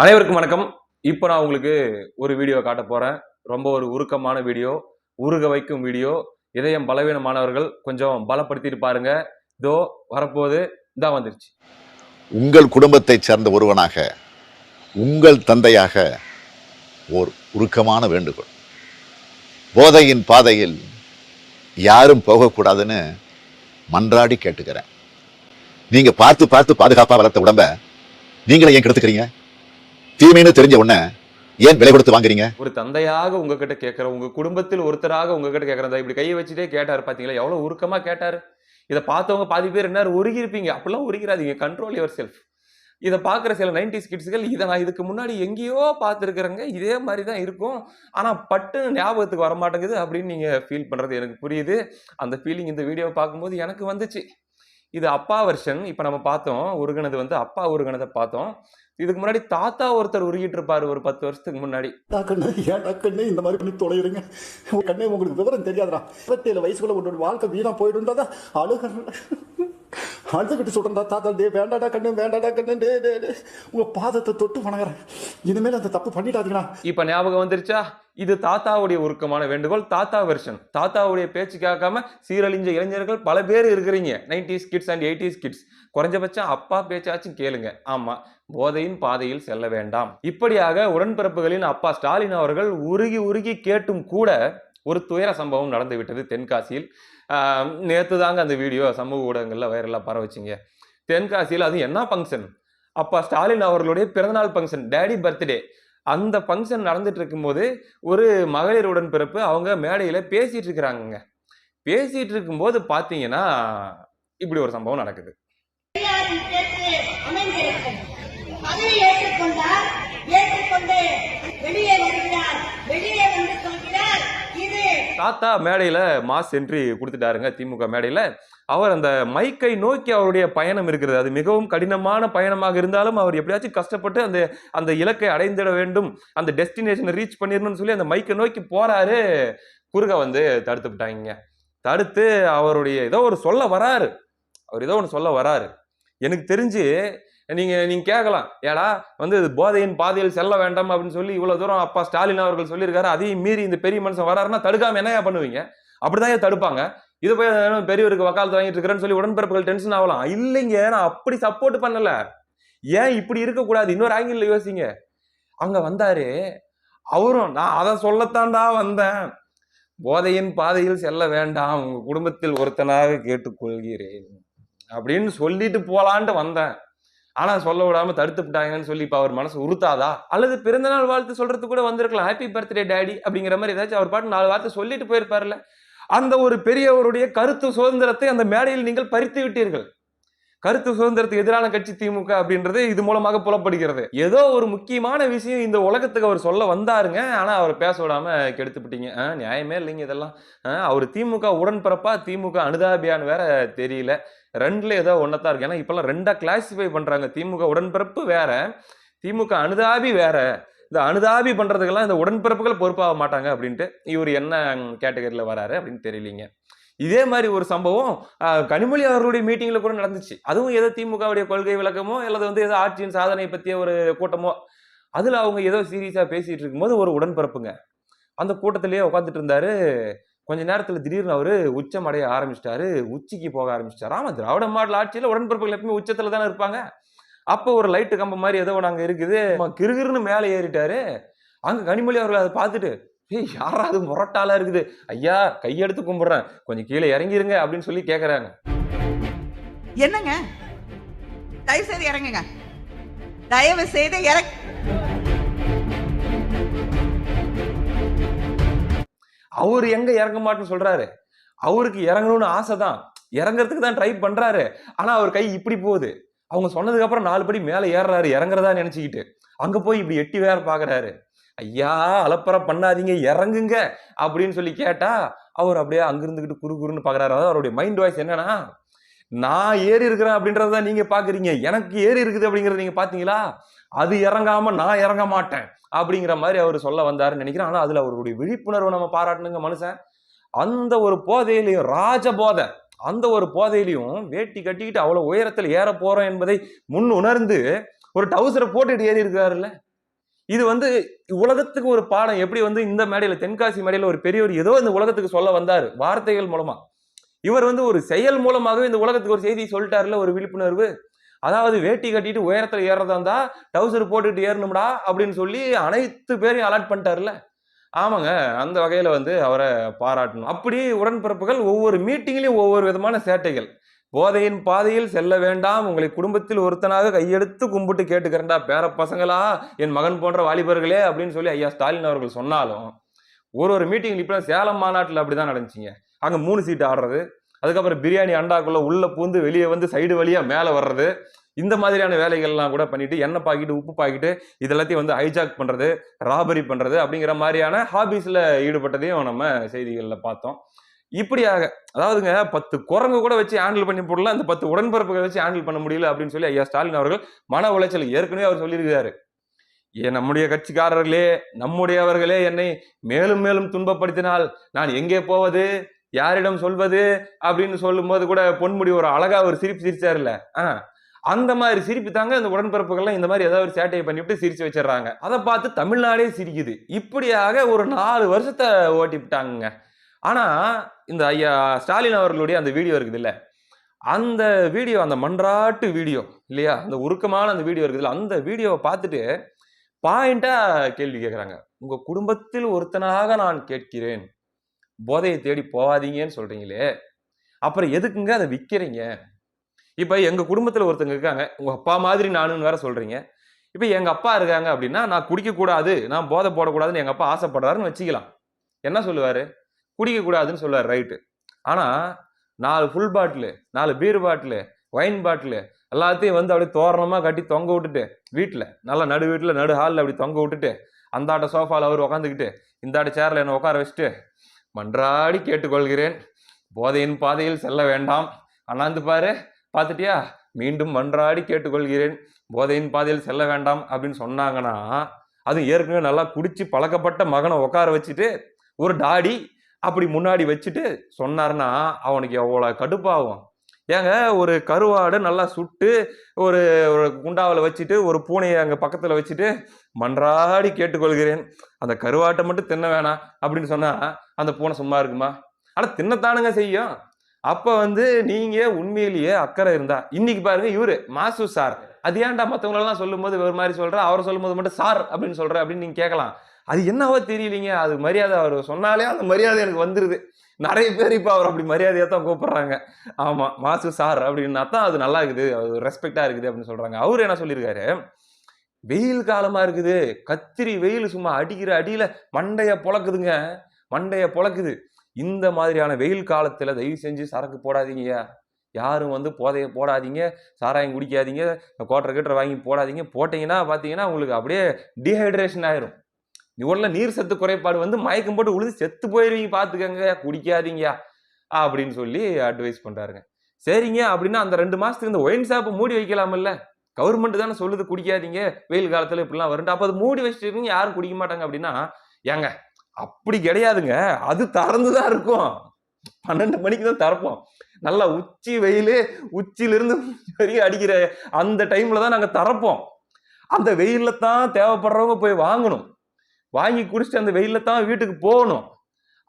அனைவருக்கும் வணக்கம். இப்போ நான் உங்களுக்கு ஒரு வீடியோ காட்ட போறேன். ரொம்ப ஒரு உருக்கமான வீடியோ, உருக வைக்கும் வீடியோ. இதயம் பலவீனமானவர்கள் கொஞ்சம் பலப்படுத்திட்டு பாருங்க. இதோ வரப்போது, இதான் வந்துருச்சு. உங்கள் குடும்பத்தைச் சேர்ந்த ஒருவனாக, உங்கள் தந்தையாக ஓர் உருக்கமான வேண்டுகோள். போதையின் பாதையில் யாரும் போகக்கூடாதுன்னு மன்றாடி கேட்டுக்கிறேன். நீங்க பார்த்து பார்த்து பாதுகாப்பா வளர்த்த உடம்ப நீங்களே ஏன் கெடுத்துக்கிறீங்க? தீமைன்னு தெரிஞ்ச உடனே ஏன் விலை கொடுத்து வாங்குறீங்க? ஒரு தந்தையாக உங்ககிட்ட கேட்கிறேன், உங்க குடும்பத்தில் ஒருத்தராக உங்ககிட்ட கேட்கிறேன். இப்படி கையை வச்சுட்டே கேட்டாரு பாத்தீங்களா? எவ்வளவு உருக்கமா கேட்டாரு. இதை பார்த்தவங்க பாதி பேர் என்ன உருகி இருப்பீங்க. அப்படிலாம் உருகிறாதீங்க. Control your self. இதை பார்க்குற சில 90s கிட்ஸ்கள் இதை நான் இதுக்கு முன்னாடி எங்கேயோ பார்த்துருக்குறேங்க, இதே மாதிரி தான் இருக்கும், ஆனால் பட்டு ஞாபகத்துக்கு வரமாட்டேங்குது அப்படின்னு நீங்கள் ஃபீல் பண்ணுறது எனக்கு புரியுது. அந்த ஃபீலிங் இந்த வீடியோவை பார்க்கும்போது எனக்கு வந்துச்சு. இது அப்பா வெர்ஷன். இப்போ நம்ம பார்த்தோம், உருகினது வந்து அப்பா உருகினதை பார்த்தோம். இதுக்கு முன்னாடி தாத்தா ஒருத்தர் உருகிட்டு இருப்பாரு ஒரு 10 வருஷத்துக்கு முன்னாடி. கண்ணு இந்த மாதிரி பண்ணி தொலைகிறீங்க கண்ணே, உங்களுக்கு விவரம் தெரியாதுடா. 27 வயசுக்குள்ள உன்னோட வாழ்க்கை வீணா போயிடும்டா. அழுதுகிட்டு சொல்றா, தாத்தா டே வேண்டாடா கண்ணு, வேண்டாடா கண்ணு, டே டே டே உங்க பாதத்தை தொட்டு வணங்குறேன், இனிமேல் அந்த தப்பு பண்ணிட்டாதீங்களா. இப்ப ஞாபகம் வந்துருச்சா? இது தாத்தாவுடைய உருக்கமான வேண்டுகோள், தாத்தா வெர்ஷன். தாத்தாவுடைய பேச்சு கேட்காம சீரழிஞ்ச இளைஞர்கள் பல பேர் இருக்கிறீங்க. 90s kids and 80s kids. குறைஞ்சபட்சம் அப்பா பேச்சாச்சும் கேளுங்க. ஆமா, போதையின் பாதையில் செல்ல வேண்டாம். இப்படியாக உடன்பிறப்புகளின் அப்பா ஸ்டாலின் அவர்கள் உருகி உருகி கேட்டும் கூட ஒரு துயர சம்பவம் நடந்து விட்டது தென்காசியில். நேற்று தாங்க அந்த வீடியோ சமூக ஊடகங்களில் வைரலாக பரவச்சிங்க. தென்காசியில் அது என்ன ஃபங்க்ஷன்? அப்பா ஸ்டாலின் அவர்களுடைய பிறந்தநாள் ஃபங்க்ஷன், டேடி பர்த்டே. அந்த ஃபங்க்ஷன் நடந்துட்டு இருக்கும்போது ஒரு மகளிர் உடன்பிறப்பு அவங்க மேடையில் பேசிட்டு இருக்கிறாங்க. பேசிட்டு இருக்கும்போது பார்த்தீங்கன்னா இப்படி ஒரு சம்பவம் நடக்குது. தாத்தா மேடையில மாஸ் என்ட்ரி கொடுத்துட்டாருங்க. திமுக மேடையில அவர் அந்த மைக்கை நோக்கி அவருடைய பயணம் இருக்கிறது. அது மிகவும் கடினமான பயணமாக இருந்தாலும் அவர் எப்படியாச்சும் கஷ்டப்பட்டு அந்த அந்த இலக்கை அடைந்திட வேண்டும், அந்த டெஸ்டினேஷனை ரீச் பண்ணிடணும்னு சொல்லி அந்த மைக்கை நோக்கி போறாரு. குறுக வந்து தடுத்து விட்டாங்க. தடுத்து அவருடைய ஏதோ ஒரு சொல்ல வராரு. அவர் ஏதோ ஒன்று சொல்ல வராரு. எனக்கு தெரிஞ்சு நீங்க கேட்கலாம், ஏடா வந்து போதையின் பாதையில் செல்ல வேண்டாம் அப்படின்னு சொல்லி இவ்வளவு தூரம் அப்பா ஸ்டாலின் அவர்கள் சொல்லியிருக்காரு, அதையும் மீறி இந்த பெரிய மனுஷன் வராருன்னா தடுக்காம என்னையா பண்ணுவீங்க? அப்படிதான் தடுப்பாங்க. இது போய் பெரியவருக்கு வக்காலத்து வாங்கிட்டு இருக்கிறேன்னு சொல்லி உடன்பிறப்புகள் டென்ஷன் ஆகலாம். இல்லைங்க, நான் அப்படி சப்போர்ட் பண்ணல. ஏன் இப்படி இருக்கக்கூடாது? இன்னொரு ஆங்கிள் யோசிங்க. அங்க வந்தாரு, அவரும் நான் அதை சொல்லத்தாண்டா வந்தேன், போதையின் பாதையில் செல்ல வேண்டாம், உங்க குடும்பத்தில் ஒருத்தனாக கேட்டுக்கொள்கிறேன் அப்படின்னு சொல்லிட்டு போலான்ட்டு வந்தேன். ஆனா சொல்ல விடாம தடுத்து விட்டாங்கன்னு சொல்லி இப்ப அவர் மனசு உறுத்தாதா? அல்லது பிறந்த நாள் வாழ்த்து சொல்றது கூட வந்திருக்கலாம், ஹாப்பி பர்த்டே டாடி அப்படிங்கிற மாதிரி ஏதாச்சும் அவர் பாட்டு 4 வார்த்தை சொல்லிட்டு போயிருப்பாருல்ல. அந்த ஒரு பெரியவருடைய கருத்து சுதந்திரத்தை அந்த மேடையில் நீங்கள் பறித்து விட்டீர்கள். கருத்து சுதந்திரத்துக்கு எதிரான கட்சி திமுக அப்படின்றது இது மூலமாக புலப்படுகிறது. ஏதோ ஒரு முக்கியமான விஷயம் இந்த உலகத்துக்கு அவர் சொல்ல வந்தாருங்க, ஆனா அவர் பேச விடாம கெடுத்துப்பிட்டீங்க. நியாயமே இல்லைங்க இதெல்லாம். அவர் திமுக உடன்பிறப்பா திமுக அனுதாபியான்னு வேற தெரியல. ரெண்டுல ஏதோ ஒன்னதான் இருக்கு. ஏன்னா இப்பெல்லாம் ரெண்டா கிளாசிஃபை பண்றாங்க. திமுக உடன்பிறப்பு வேற, திமுக அனுதாபி வேற. இந்த அனுதாபி பண்றதுக்கெல்லாம் இந்த உடன்பிறப்புகள் பொறுப்பாக மாட்டாங்க அப்படின்ட்டு இவர் என்ன கேட்டகரியில வராரு அப்படின்னு தெரியலீங்க. இதே மாதிரி ஒரு சம்பவம் கனிமொழி அவர்களுடைய மீட்டிங்ல கூட நடந்துச்சு. அதுவும் ஏதோ திமுகவுடைய கொள்கை விளக்கமோ அல்லது வந்து ஏதோ ஆட்சியின் சாதனை பற்றிய ஒரு கூட்டமோ, அதுல அவங்க ஏதோ சீரியஸா பேசிட்டு இருக்கும்போது ஒரு உடன்பிறப்புங்க அந்த கூட்டத்திலேயே உட்காந்துட்டு இருந்தாரு. கொஞ்ச நேரத்துல திடீர்னு அவரு உச்சம் அடைய ஆரம்பிச்சிட்டாரு, உச்சிக்கு போக ஆரம்பிச்சிட்டாரு. ஆமா, திராவிட மாடல் ஆட்சியில உடன்பிறப்புகள் எப்பவுமே உச்சத்துல தானே இருப்பாங்க. அப்போ ஒரு லைட்டு கம்ப மாதிரி ஏதோ அங்க இருக்குது, கிருகிருன்னு மேலே ஏறிட்டாரு. அங்க கனிமொழி அவர்கள் அதை பார்த்துட்டு, ஏய் யாராவது முரட்டாளா இருக்குது, ஐயா கையெடுத்து கும்பிடுறேன், கொஞ்சம் கீழே இறங்கிருங்க அப்படின்னு சொல்லி கேக்குறாங்க. என்னங்க, தயவு செய்து இறங்குங்க, தயவு செய்து இறங்க. அவரு எங்க இறங்க மாட்டேன்னு சொல்றாரு. அவருக்கு இறங்கணும்னு ஆசைதான், இறங்குறதுக்கு தான் ட்ரை பண்றாரு. ஆனா அவர் கை இப்படி போகுது. அவங்க சொன்னதுக்கு அப்புறம் 4 படி மேல ஏறாரு இறங்குறதா நினைச்சுக்கிட்டு. அங்க போய் இப்படி எட்டி வேற பாக்குறாரு. ஐயா அலப்பற பண்ணாதீங்க, இறங்குங்க அப்படின்னு சொல்லி கேட்டா அவர் அப்படியே அங்கிருந்துகிட்டு குறுகுறுன்னு பாக்குறாரு. அதாவது அவருடைய மைண்ட் வாய்ஸ் என்னன்னா, நான் ஏறி இருக்கிறேன் அப்படின்றத நீங்க பாக்குறீங்க, எனக்கு ஏறி இருக்குது அப்படிங்கறத நீங்க பாத்தீங்களா? அது இறங்காம நான் இறங்க மாட்டேன் அப்படிங்கிற மாதிரி அவர் சொல்ல வந்தாருன்னு நினைக்கிறேன். ஆனா அதுல அவருடைய விழிப்புணர்வு நம்ம பாராட்டணுங்க. மனுஷன் அந்த ஒரு போதையிலையும், ராஜ போதை, அந்த ஒரு போதையிலையும் வேட்டி கட்டிக்கிட்டு அவ்வளவு உயரத்தில் ஏற போறோம் என்பதை முன் உணர்ந்து ஒரு டவுசரை போட்டுட்டு ஏறி இருக்காருல்ல. இது வந்து உலகத்துக்கு ஒரு பாடம். எப்படி வந்து இந்த மேடையில, தென்காசி மேடையில ஒரு பெரியவர் ஏதோ இந்த உலகத்துக்கு சொல்ல வந்தாரு வார்த்தைகள் மூலமா. இவர் வந்து ஒரு செயல் மூலமாகவே இந்த உலகத்துக்கு ஒரு செய்தி சொல்லிட்டாருல, ஒரு விழிப்புணர்வு. அதாவது வேட்டி கட்டிட்டு உயரத்துல ஏறதா இருந்தா டவுசர் போட்டுட்டு ஏறணும்டா அப்படின்னு சொல்லி அனைத்து பேரையும் அலர்ட் பண்ணிட்டாருல. ஆமாங்க, அந்த வகையில வந்து அவரை பாராட்டணும். அப்படி உடன்பிறப்புகள் ஒவ்வொரு மீட்டிங்லயும் ஒவ்வொரு விதமான சேட்டைகள். போதையின் பாதையில் செல்ல வேண்டாம், உங்களை குடும்பத்தில் ஒருத்தனாக கையெடுத்து கும்பிட்டு கேட்டுக்கிறேன்டா பேர பசங்களா, என் மகன் போன்ற வாலிபர்களே அப்படின்னு சொல்லி ஐயா ஸ்டாலின் அவர்கள் சொன்னாலும், ஒரு மீட்டிங் இப்ப சேலம் மாநாட்டில் அப்படிதான் நடந்துச்சுங்க. அங்க 3 சீட்டு ஆடுறது, அதுக்கப்புறம் பிரியாணி அண்டாக்குள்ள உள்ள பூந்து வெளியே வந்து சைடு வழியா மேல வர்றது, இந்த மாதிரியான வேலைகள்லாம் கூட பண்ணிட்டு எண்ணெய் பாக்கெட்டு, உப்பு பாக்கெட்டு இது எல்லாத்தையும் வந்து ஹைஜாக் பண்றது, ராபரி பண்றது அப்படிங்கிற மாதிரியான ஹாபிஸ்ல ஈடுபட்டதையும் நம்ம செய்திகள்ல பார்த்தோம். இப்படியாக அதாவதுங்க 10 குரங்கு கூட வச்சு ஹேண்டில் பண்ணி போடலாம், இந்த 10 உடன்பிறப்புகளை வச்சு ஹேண்டில் பண்ண முடியல அப்படின்னு சொல்லி ஐயா ஸ்டாலின் அவர்கள் மன உளைச்சல் ஏற்கனவே அவர் சொல்லியிருக்காரு. நம்முடைய கட்சிக்காரர்களே, நம்முடையவர்களே என்னை மேலும் மேலும் துன்பப்படுத்தினால் நான் எங்கே போவது, யாரிடம் சொல்வது அப்படின்னு சொல்லும் போது கூட பொன்முடி ஒரு அழகா ஒரு சிரிப்பு சிரிச்சாருல்ல, அந்த மாதிரி சிரிப்பு தாங்க இந்த உடன்பிறப்புகள்லாம் இந்த மாதிரி ஏதாவது ஒரு சேட்டையை பண்ணிவிட்டு சிரிச்சு வச்சிடறாங்க. அதை பார்த்து தமிழ்நாடே சிரிக்குது. இப்படியாக ஒரு 4 வருஷத்தை ஓட்டி விட்டாங்க. ஆனா இந்த ஐயா ஸ்டாலின் அவர்களுடைய அந்த வீடியோ இருக்குது இல்ல, அந்த வீடியோ, அந்த மன்றாட்டு வீடியோ இல்லையா, அந்த உருக்கமான அந்த வீடியோ இருக்குதுல்ல, அந்த வீடியோவை பார்த்துட்டு பாயிண்டா கேள்வி கேட்கிறாங்க. உங்க குடும்பத்தில் ஒருத்தனாக நான் கேட்கிறேன், போதையை தேடி போகாதீங்கன்னு சொல்றீங்களே, அப்புறம் எதுக்குங்க அதை விற்கிறீங்க? இப்ப எங்க குடும்பத்துல ஒருத்தங்க இருக்காங்க, உங்க அப்பா மாதிரி நானுன்னு வேற சொல்றீங்க. இப்ப எங்க அப்பா இருக்காங்க அப்படின்னா, நான் குடிக்க கூடாது, நான் போதை போடக்கூடாதுன்னு எங்க அப்பா ஆசைப்படுறாருன்னு வச்சுக்கலாம். என்ன சொல்லுவாரு? குடிக்க கூடாதுன்னு சொல்லுவாரு, ரைட்டு. ஆனா 4 full bottle, 4 beer bottle, wine bottle எல்லாத்தையும் வந்து அப்படியே தோரணமா கட்டி தொங்க விட்டுட்டு, வீட்டுல நல்லா நடு வீட்டுல நடு ஹாலில் அப்படி தொங்க விட்டுட்டு, அந்தாட்ட சோஃபால அவர் உட்காந்துக்கிட்டு, இந்தாட்ட சேர்ல என்ன உட்கார வச்சுட்டு, மன்றாடி கேட்டுக்கொள்கிறேன், போதையின் பாதையில் செல்ல வேண்டாம். அண்ணாந்து பாரு, பார்த்துட்டியா, மீண்டும் மன்றாடி கேட்டுக்கொள்கிறேன், போதையின் பாதையில் செல்ல வேண்டாம் அப்படின்னு சொன்னாங்கன்னா, அது ஏற்கனவே நல்லா குடிச்சு பழக்கப்பட்ட மகனை உட்கார வச்சுட்டு ஒரு டாடி அப்படி முன்னாடி வச்சுட்டு சொன்னார்னா அவனுக்கு எவ்வளவு கடுப்பாகும். ஏங்க, ஒரு கருவாடு நல்லா சுட்டு ஒரு குண்டாவில் வச்சுட்டு ஒரு பூனையை அங்கே பக்கத்தில் வச்சுட்டு மன்றாடி கேட்டுக்கொள்கிறேன், அந்த கருவாட்டை மட்டும் தின்ன வேணாம் அப்படின்னு சொன்னா அந்த பூனை சும்மா இருக்குமா? ஆனால் தின்னத்தானுங்க செய்யும். அப்ப வந்து நீங்க உண்மையிலேயே அக்கறை இருந்தா, இன்னைக்கு பாருங்க இவரு மாசு சார், அது ஏன்டா மற்றவங்களெல்லாம் சொல்லும் போது ஒரு மாதிரி சொல்ற, அவரை சொல்லும் போது மட்டும் சார் அப்படின்னு சொல்ற அப்படின்னு நீங்க கேட்கலாம். அது என்னவோ தெரியலீங்க, அது மரியாதை. அவர் சொன்னாலே அந்த மரியாதை எனக்கு வந்துருது. நிறைய பேர் இப்ப அவர் அப்படி மரியாதையா தான் கூப்பிடுறாங்க. ஆமா, மாசு சார் அப்படின்னா தான் அது நல்லா இருக்குது, அது ரெஸ்பெக்டா இருக்குது அப்படின்னு சொல்றாங்க. அவரு என்ன சொல்லியிருக்காரு, வெயில் காலமா இருக்குது, கத்திரி வெயில் சும்மா அடிக்கிற அடியில மண்டைய பொழக்குதுங்க, மண்டைய பொழக்குது. இந்த மாதிரியான வெயில் காலத்துல தயவு செஞ்சு சரக்கு போடாதீங்க, யாரும் வந்து போதையை போடாதீங்க, சாராயம் குடிக்காதீங்க, கோட்டரை வாங்கி போடாதீங்க. போட்டீங்கன்னா பாத்தீங்கன்னா உங்களுக்கு அப்படியே டீஹைட்ரேஷன் ஆயிரும். உடனே நீர் சத்து குறைபாடு வந்து மயக்கம் போட்டு உழுது செத்து போயிருவீங்க, பாத்துக்கங்க, குடிக்காதீங்க அப்படின்னு சொல்லி அட்வைஸ் பண்றாருங்க. சரிங்க, அப்படின்னா அந்த 2 மாசத்துக்கு இந்த ஒயின் ஷாப் மூடி வைக்கலாம்ல, கவர்மெண்ட் தானே சொல்லுது குடிக்காதீங்க, வெயில் காலத்துல இப்படிலாம் வருது, அப்ப அது மூடி வச்சுட்டு யாரும் குடிக்க மாட்டாங்க அப்படின்னா, ஏங்க அப்படி கிடையாதுங்க, அது திறந்துதான் இருக்கும். 12 மணிக்கு தான் திறப்போம். நல்லா உச்சி வெயில், உச்சியிலிருந்து வரைக்கும் அடிக்கிற அந்த டைம்ல தான் நாங்க திறப்போம். அந்த வெயில்ல தான் தேவைப்படுறவங்க போய் வாங்கணும், வாங்கி குடிச்சிட்டு அந்த வெயில்ல தான் வீட்டுக்கு போகணும்.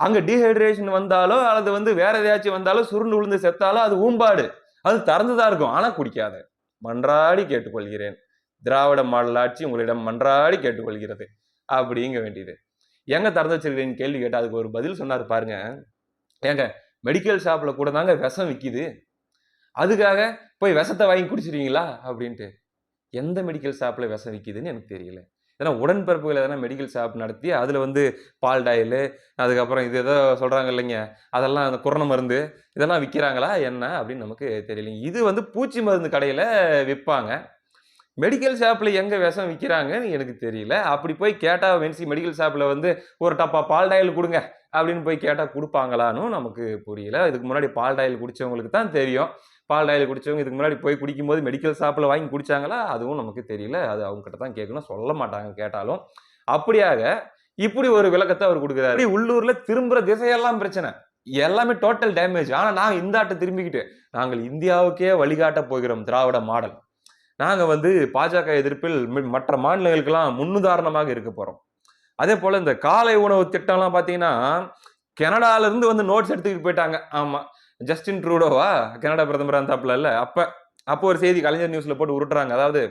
அங்க டீஹைட்ரேஷன் வந்தாலோ அல்லது வந்து வேற எதையாச்சும் வந்தாலோ சுருண்டு விழுந்து செத்தாலோ அது ஊம்பாடு, அது திறந்துதான் இருக்கும். ஆனா குடிக்காத, மன்றாடி கேட்டுக்கொள்கிறேன், திராவிட மாடல் ஆட்சி உங்களிடம் மன்றாடி கேட்டுக்கொள்கிறது அப்படிங்க வேண்டியது. எங்க திறந்து வச்சிருக்கீங்கன்னு கேள்வி கேட்டா அதுக்கு ஒரு பதில் சொன்னாரு பாருங்க. ஏங்க, மெடிக்கல் ஷாப்ல கூட தாங்க விஷம் விக்குது, அதுக்காக போய் விஷத்தை வாங்கி குடிச்சிருவீங்களா அப்படின்ட்டு. எந்த மெடிக்கல் ஷாப்ல விஷம் விக்குதுன்னு எனக்கு தெரியல. ஏன்னா உடன்பிறப்புகள் எதனா மெடிக்கல் ஷாப் நடத்தி அதுல வந்து பால் டாயில், அதுக்கப்புறம் இது ஏதோ சொல்றாங்க இல்லைங்க, அதெல்லாம் அந்த குரண மருந்து இதெல்லாம் விற்கிறாங்களா என்ன அப்படின்னு நமக்கு தெரியலைங்க. இது வந்து பூச்சி மருந்து கடையில விற்பாங்க, மெடிக்கல் ஷாப்ல எங்க விஷம் விற்கிறாங்கன்னு எனக்கு தெரியல. அப்படி போய் கேட்டா மெடிக்கல் ஷாப்ல வந்து ஒரு டப்பா பால் டாயில் கொடுங்க அப்படின்னு போய் கேட்டா கொடுப்பாங்களான்னு நமக்கு புரியல. இதுக்கு முன்னாடி பால் டாயில் குடிச்சவங்களுக்கு தான் தெரியும். பால் டாயில் குடிச்சவங்க இதுக்கு முன்னாடி போய் குடிக்கும்போது மெடிக்கல் ஷாப்ல வாங்கி குடிச்சாங்களா, அதுவும் நமக்கு தெரியல. அது அவங்க கிட்ட தான் கேட்கணும், சொல்ல மாட்டாங்க கேட்டாலும். அப்படியாக இப்படி ஒரு விளக்கத்தை அவர் கொடுக்குறாரு. உள்ளூர்ல திரும்புற திசையெல்லாம் பிரச்சனை, எல்லாமே டோட்டல் டேமேஜ். ஆனா நாங்க இந்த ஆட்டை திரும்பிக்கிட்டு நாங்கள் இந்தியாவுக்கே வழிகாட்ட போகிறோம், திராவிட மாடல், நாங்கள் வந்து பாஜக எதிர்ப்பில் மற்ற மாநிலங்களுக்கெல்லாம் முன்னுதாரணமாக இருக்க போகிறோம். அதே போல் இந்த காலை உணவு திட்டம்லாம் பார்த்தீங்கன்னா கனடாலேருந்து வந்து நோட்ஸ் எடுத்துக்கிட்டு போயிட்டாங்க. ஆமாம், ஜஸ்டின் ட்ரூடோவா கனடா பிரதமராக இருந்தாப்புல இல்லை அப்போ ஒரு செய்தி கலைஞர் நியூஸில் போட்டு உருட்டுறாங்க. அதாவது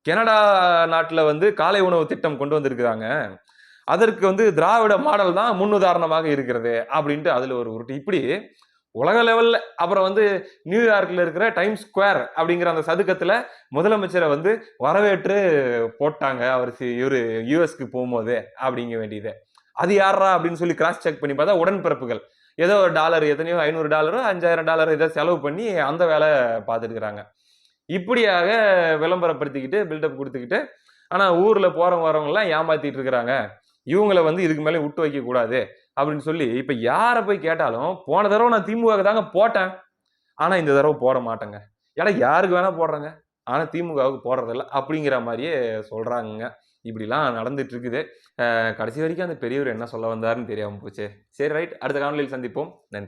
கனடா நாட்டில் வந்து காலை உணவு திட்டம் கொண்டு வந்திருக்கிறாங்க, அதற்கு வந்து திராவிட மாடல் தான் முன்னுதாரணமாக இருக்கிறது அப்படின்ட்டு அதில் ஒரு உருட்டு. இப்படி உலக லெவல்ல அப்புறம் வந்து நியூயார்க்ல இருக்கிற டைம் ஸ்கொயர் அப்படிங்கிற அந்த சதுக்கத்துல முதலமைச்சரை வந்து வரவேற்று போட்டாங்க அவர் இவரு யூஎஸ்க்கு போகும்போது அப்படிங்க வேண்டியது. அது யாரா அப்படின்னு சொல்லி கிராஸ் செக் பண்ணி பார்த்தா உடன்பிறப்புகள் ஏதோ ஒரு டாலர் எத்தனையோ $500 $5000 ஏதோ செலவு பண்ணி அந்த வேலை பார்த்துட்டு இருக்கிறாங்க. இப்படியாக விளம்பரப்படுத்திக்கிட்டு பில்டப் கொடுத்துக்கிட்டு ஆனா ஊர்ல போறவங்க வரவங்க எல்லாம் ஏமாத்திட்டு இருக்கிறாங்க. இவங்களை வந்து இதுக்கு மேலே விட்டு வைக்க கூடாது அப்படின்னு சொல்லி இப்ப யாரை போய் கேட்டாலும் போன தடவை நான் திமுக தாங்க போட்டேன், ஆனா இந்த தடவை போட மாட்டேங்க. ஏன்னா யாருக்கு வேணா போடுறாங்க, ஆனா திமுகவுக்கு போடுறதில்ல அப்படிங்கிற மாதிரியே சொல்றாங்க. இப்படிலாம் நடந்துட்டு இருக்குது. கடைசி வரைக்கும் அந்த பெரியவர் என்ன சொல்ல வந்தாருன்னு தெரியாம போச்சு. சரி, ரைட், அடுத்த காணொலியில் சந்திப்போம். நன்றி.